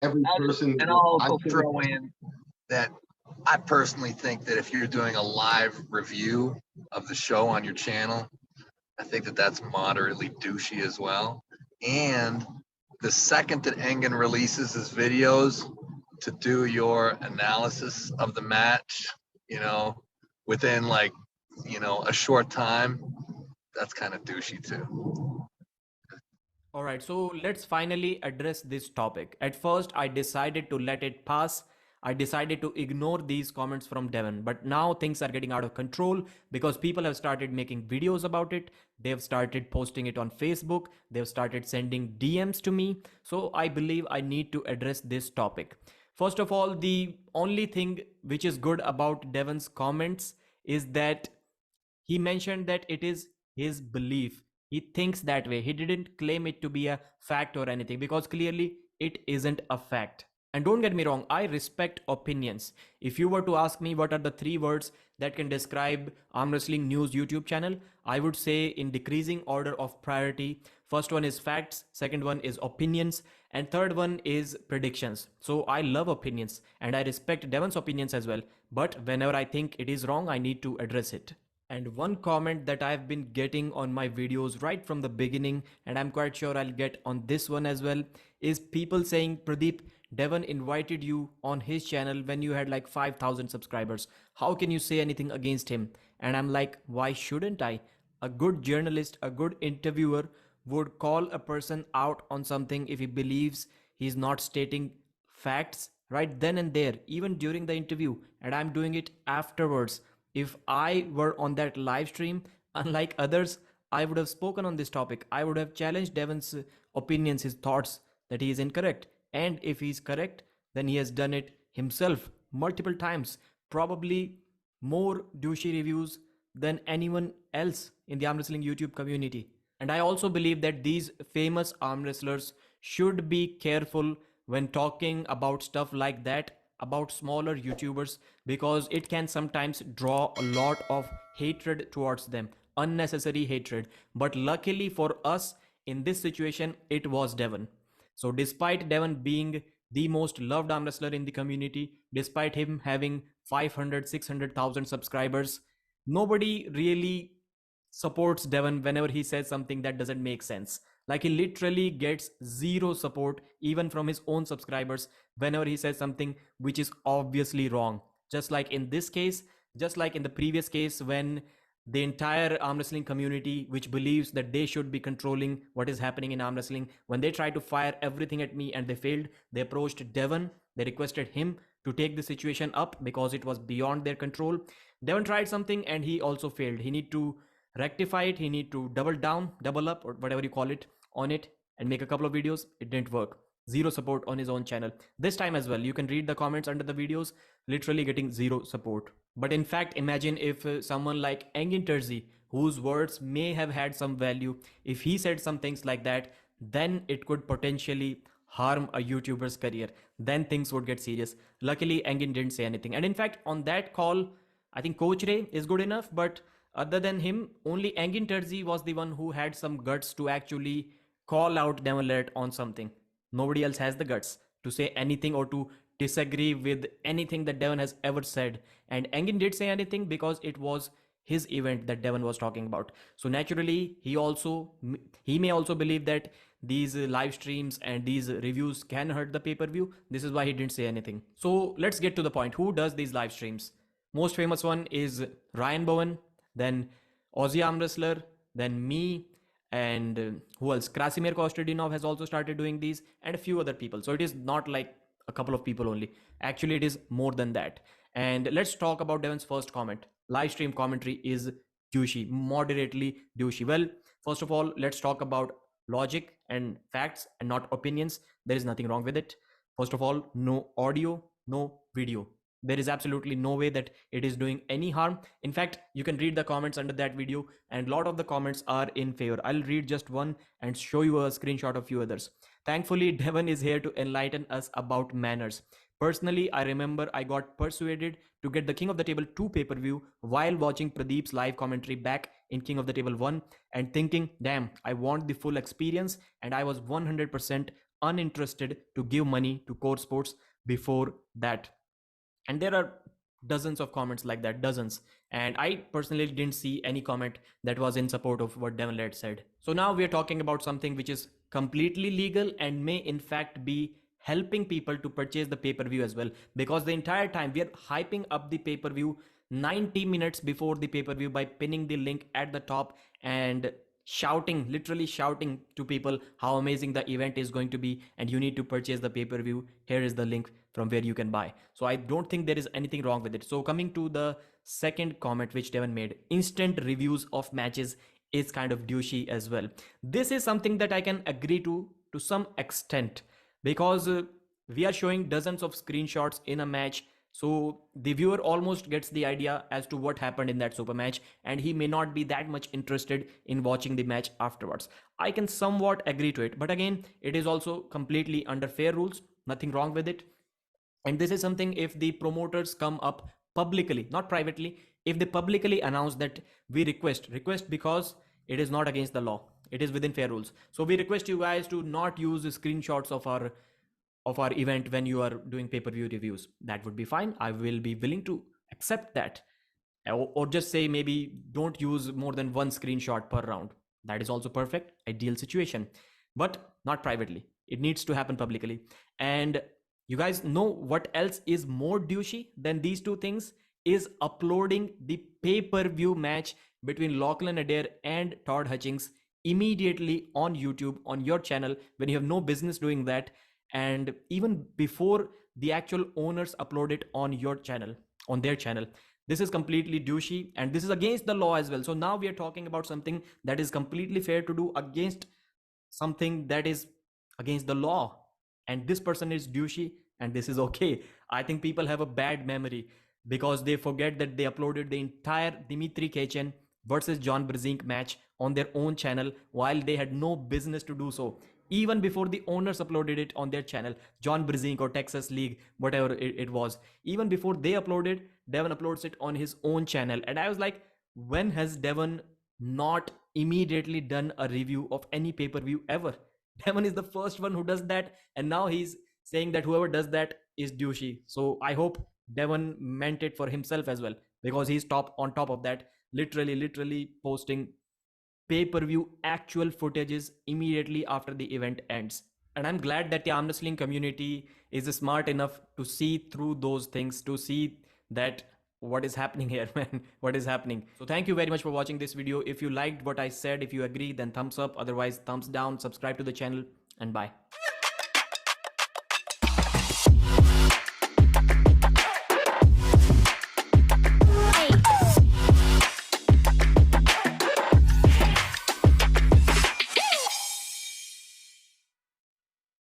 every person. And I'll also throw in that I personally think that if you're doing a live review of the show on your channel, I think that that's moderately douchey as well. And the second that Engen releases his videos to do your analysis of the match, you know, within like, you know, a short time, that's kind of douchey too. All right, so let's finally address this topic. At first, I decided to let it pass. I decided to ignore these comments from Devon, but now things are getting out of control because people have started making videos about it. They've started posting it on Facebook. They've started sending DMs to me. So I believe I need to address this topic. First of all, the only thing which is good about Devon's comments is that he mentioned that it is his belief. He thinks that way. He didn't claim it to be a fact or anything because clearly it isn't a fact. And don't get me wrong, I respect opinions. If you were to ask me what are the three words that can describe Arm Wrestling News YouTube channel, I would say in decreasing order of priority. First one is facts, second one is opinions, and third one is predictions. So I love opinions and I respect Devon's opinions as well. But whenever I think it is wrong, I need to address it. And one comment that I've been getting on my videos right from the beginning, and I'm quite sure I'll get on this one as well, is people saying, Pradeep, Devon invited you on his channel when you had like 5,000 subscribers. How can you say anything against him? And I'm like, why shouldn't I? A good journalist, a good interviewer would call a person out on something if he believes he's not stating facts right then and there, even during the interview. And I'm doing it afterwards. If I were on that live stream, unlike others, I would have spoken on this topic. I would have challenged Devon's opinions, his thoughts that he is incorrect. And if he's correct, then he has done it himself multiple times, probably more douchey reviews than anyone else in the arm wrestling YouTube community. And I also believe that these famous arm wrestlers should be careful when talking about stuff like that about smaller YouTubers because it can sometimes draw a lot of hatred towards them, unnecessary hatred. But luckily for us, in this situation, it was Devon. So, despite Devon being the most loved arm wrestler in the community, despite him having 500, 600,000 subscribers, nobody really supports Devon whenever he says something that doesn't make sense. Like he literally gets zero support even from his own subscribers whenever he says something which is obviously wrong. Just like in this case, just like in the previous case when the entire arm wrestling community, which believes that they should be controlling what is happening in arm wrestling, when they tried to fire everything at me and they failed, they approached Devon. They requested him to take the situation up because it was beyond their control. Devon tried something and he also failed. He need to rectify it. He need to double down, double up, or whatever you call it, on it and make a couple of videos. It didn't work. Zero support on his own channel. This time as well, you can read the comments under the videos, literally getting zero support. But in fact, imagine if someone like Engin Terzi, whose words may have had some value, if he said some things like that, then it could potentially harm a YouTuber's career. Then things would get serious. Luckily, Engin didn't say anything. And in fact, on that call, I think Coach Ray is good enough, but other than him, only Engin Terzi was the one who had some guts to actually call out Devon Larratt on something. Nobody else has the guts to say anything or to disagree with anything that Devon has ever said. And Engin did say anything because it was his event that Devon was talking about. So naturally, he may also believe that these live streams and these reviews can hurt the pay-per-view. This is why he didn't say anything. So let's get to the point. Who does these live streams? Most famous one is Ryan Bowen, then Aussie arm wrestler, then me, and who else? Krasimir Kostadinov has also started doing these, and a few other people. So it is not like a couple of people only. Actually, it is more than that. And let's talk about Devon's first comment. Live stream commentary is douchey, moderately douchey. Well, first of all, let's talk about logic and facts and not opinions. There is nothing wrong with it. First of all, no audio, no video. There is absolutely no way that it is doing any harm. In fact, you can read the comments under that video and a lot of the comments are in favor. I'll read just one and show you a screenshot of few others. Thankfully, Devon is here to enlighten us about manners. Personally, I remember I got persuaded to get the King of the Table 2 pay-per-view while watching Pradeep's live commentary back in King of the Table 1 and thinking, damn, I want the full experience, and I was 100% uninterested to give money to core sports before that. And there are dozens of comments like that, dozens. And I personally didn't see any comment that was in support of what Devon Larratt said. So now we are talking about something which is completely legal and may in fact be helping people to purchase the pay-per-view as well, because the entire time we are hyping up the pay-per-view 90 minutes before the pay-per-view by pinning the link at the top and shouting, literally shouting to people how amazing the event is going to be, and you need to purchase the pay-per-view. Here is the link from where you can buy. So I don't think there is anything wrong with it. So coming to the second comment which Devon made, instant reviews of matches is kind of douchey as well. This is something that I can agree to some extent, because we are showing dozens of screenshots in a match, so the viewer almost gets the idea as to what happened in that super match, and he may not be that much interested in watching the match afterwards. I can somewhat agree to it, but again, it is also completely under fair rules, nothing wrong with it. And this is something, if the promoters come up publicly, not privately, if they publicly announce that we request because it is not against the law, it is within fair rules, so we request you guys to not use screenshots of our event when you are doing pay-per-view reviews, that would be fine. I will be willing to accept that. Or just say maybe don't use more than one screenshot per round. That is also perfect, ideal situation, but not privately. It needs to happen publicly. And you guys know what else is more douchey than these two things? Is uploading the pay-per-view match between Lachlan Adair and Todd Hutchings immediately on YouTube on your channel when you have no business doing that, and even before the actual owners upload it on your channel, on their channel. This is completely douchey, and this is against the law as well. So now we are talking about something that is completely fair to do against something that is against the law, and this person is douchey, and this is okay. I think people have a bad memory because they forget that they uploaded the entire Dimitri Kechen versus John Brzezinski match on their own channel while they had no business to do so. Even before the owners uploaded it on their channel, John Brzezinski or Texas League, whatever it was, even before they uploaded, Devon uploads it on his own channel. And I was like, when has Devon not immediately done a review of any pay-per-view ever? Devon is the first one who does that, and now he's saying that whoever does that is douchey. So I hope Devon meant it for himself as well, because he's top on top of that, literally posting pay-per-view actual footages immediately after the event ends. And I'm glad that the arm wrestling community is smart enough to see through those things, to see that what is happening here, man, what is happening. So thank you very much for watching this video. If you liked what I said, if you agree, then thumbs up, otherwise thumbs down, subscribe to the channel, and bye.